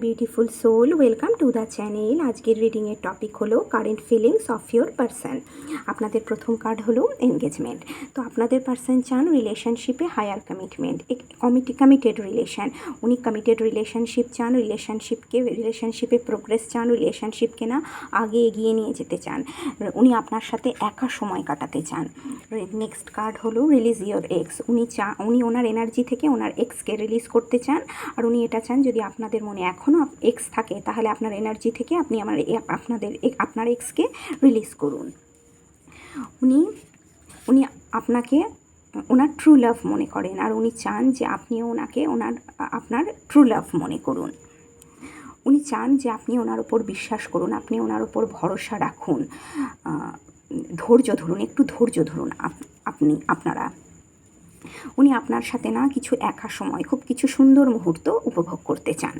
Beautiful soul, welcome to the channel. আজকের রিডিংয়ের topic হলো current feelings of your person. আপনাদের প্রথম কার্ড হলো এনগেজমেন্ট। তো আপনাদের পারসন চান রিলেশনশিপে হায়ার কমিটমেন্ট, কমিটেড রিলেশন। উনি কমিটেড রিলেশনশিপ চান, রিলেশনশিপে প্রোগ্রেস চান, রিলেশনশিপকে না আগে এগিয়ে নিয়ে যেতে চান। উনি আপনার সাথে একা সময় কাটাতে চান। নেক্সট কার্ড হলো রিলিজ ইয়োর এক্স। উনি ওনার এনার্জি থেকে ওনার এক্সকে রিলিজ করতে চান। আর উনি এটা চান যদি আপনাদের মনে এখনও এক্স থাকে তাহলে আপনার এনার্জি থেকে আপনি আপনার এক্সকে রিলিজ করুন। উনি আপনাকে ওনার ট্রু লাভ মনে করেন, আর উনি চান যে আপনিও ওনাকে আপনার ট্রু লাভ মনে করুন। উনি চান যে আপনি ওনার ওপর বিশ্বাস করুন, আপনি ওনার ওপর ভরসা রাখুন, ধৈর্য ধরুন, একটু ধৈর্য ধরুন আপনারা। উনি আপনার সাথে না কিছু একা সময়, খুব কিছু সুন্দর মুহূর্ত উপভোগ করতে চান।